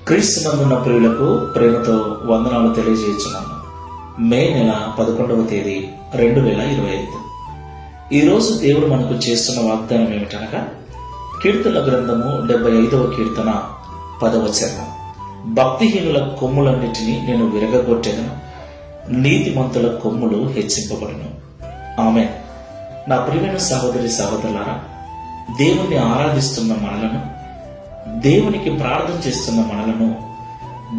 క్రీస్తునందున్న ప్రియులకు ప్రేమతో వందనాలు తెలియజేస్తున్నాను. మే నెల 11వ తేదీ 2025. ఈరోజు దేవుడు మనకు చేస్తున్న వాగ్దానం ఏమిటనగా, కీర్తన గ్రంథము 75వ కీర్తన 10వ చరణం. భక్తిహీనుల కొమ్ములన్నిటినీ నేను విరగగొట్టెదను, నీతిమంతుల కొమ్ములు హెచ్చింపబడును. ఆమేన్. నా ప్రియమైన సహోదరి సహోదరులారా, దేవుణ్ణి ఆరాధిస్తున్న మనలను, దేవునికి ప్రార్థన చేస్తున్న మనలను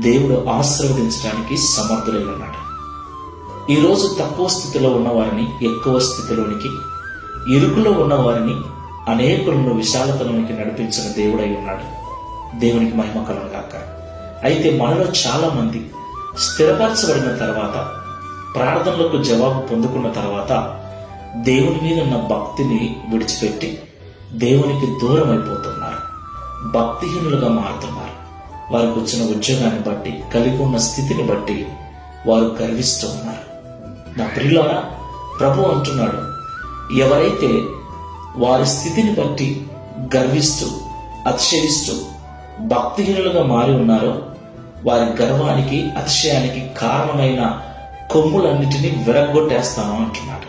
దేవుడు ఆశీర్వదించడానికి సమర్థుడై ఉన్నాడు. ఈరోజు తక్కువ స్థితిలో ఉన్నవారిని ఎక్కువ స్థితిలోనికి, ఇరుకులో ఉన్నవారిని అనేకులను విశాలతలోనికి నడిపించిన దేవుడై ఉన్నాడు. దేవునికి మహిమ కలుగుగాక. అయితే మనలో చాలా మంది స్థిరపరచబడిన తర్వాత, ప్రార్థనలకు జవాబు పొందుకున్న తర్వాత దేవుని మీద ఉన్న భక్తిని విడిచిపెట్టి దేవునికి దూరం అయిపోతున్నారు, భక్తిహీనులుగా మారుతున్నారు. వారికి వచ్చిన ఉద్యోగాన్ని బట్టి, కలిగి ఉన్న స్థితిని బట్టి వారు గర్విస్తూ ఉన్నారు. నా ప్రియులారా, ప్రభు అంటున్నాడు, ఎవరైతే వారి స్థితిని బట్టి గర్విస్తూ, అతిశయిస్తూ భక్తిహీనులుగా మారి ఉన్నారో, వారి గర్వానికి, అతిశయానికి కారణమైన కొమ్ములన్నిటినీ విరగొట్టేస్తాను అంటున్నాడు.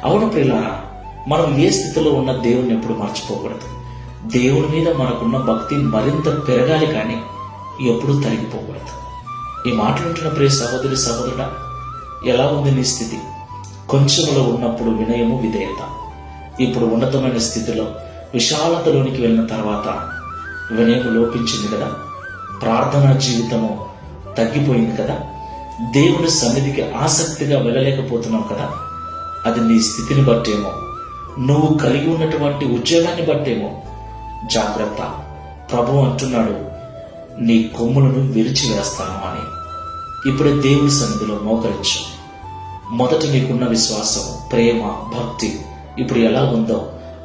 అవును ప్రియులారా, మనం ఏ స్థితిలో ఉన్న దేవుణ్ణి ఎప్పుడు మర్చిపోకూడదు. దేవుని మీద మనకున్న భక్తి మరింత పెరగాలి, కానీ ఎప్పుడూ తరిగిపోకూడదు. ఈ మాటలుంటున్న ప్రియ సహోదరి సహోదరుడా, ఎలా ఉంది నీ స్థితి? కొంచెంలో ఉన్నప్పుడు వినయము, విధేయత. ఇప్పుడు ఉన్నతమైన స్థితిలో, విశాలతలోనికి వెళ్ళిన తర్వాత వినయము లోపించింది కదా, ప్రార్థనా జీవితము తగ్గిపోయింది కదా, దేవుని సన్నిధికి ఆసక్తిగా వెళ్ళలేకపోతున్నావు కదా. అది నీ స్థితిని బట్టేమో, నువ్వు కలిగి ఉన్నటువంటి ఉద్యోగాన్ని బట్టేమో. జాగ్రత్త, ప్రభు అంటున్నాడు, నీ కొమ్ములను విరిచి వేస్తాను అని. ఇప్పుడే దేవుని సన్నిధిలో మోకరించు. మొదట నీకున్న విశ్వాసం, ప్రేమ, భక్తి ఇప్పుడు ఎలా ఉందో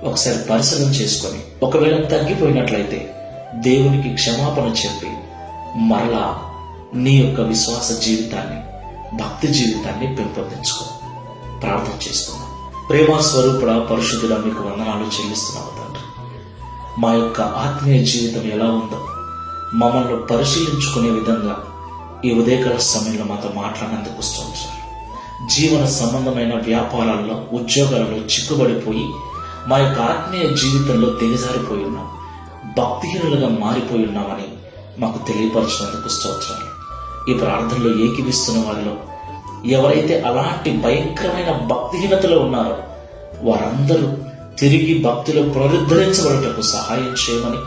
ఒకసారి పరిశీలన చేసుకొని, ఒకవేళ తగ్గిపోయినట్లయితే దేవునికి క్షమాపణ చెప్పి మరలా నీ యొక్క విశ్వాస జీవితాన్ని, భక్తి జీవితాన్ని పెంపొందించుకో. ప్రార్థన చేసుకుందాం. ప్రేమ స్వరూపుడ, పరిశుద్ధుడా, మీకు వందనాలు చెల్లిస్తున్నాము తండ్రి. మా యొక్క ఆత్మీయ జీవితం ఎలా ఉందో మమ్మల్ని పరిశీలించుకునే విధంగా ఈ ఉదయకాల సమయంలో మాతో మాట్లాడినందుకు స్తోత్రాలు. జీవన సంబంధమైన వ్యాపారాల్లో, ఉద్యోగాలలో చిక్కుబడిపోయి మా యొక్క ఆత్మీయ జీవితంలో దిగజారిపోయి ఉన్నాం, భక్తిహీనులుగా మారిపోయి ఉన్నామని మాకు తెలియపరచినందుకు స్తోత్రాలు. ఈ ప్రార్థనలో ఏకీవిస్తున్న వారిలో ఎవరైతే అలాంటి భయంకరమైన భక్తిహీనతలో ఉన్నారో వారందరూ తిరిగి భక్తిలో పునరుద్ధరించబడటకు సహాయం చేయమని,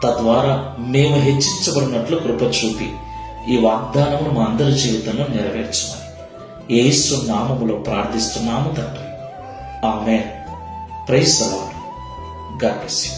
తద్వారా మేము హెచ్చించబడినట్లు కృప చూపి ఈ వాగ్దానమును మా అందరి జీవితంలో నెరవేర్చమని యేసు నామములో ప్రార్థిస్తున్నాము తండ్రి. Amen. Praise the Lord. God bless you.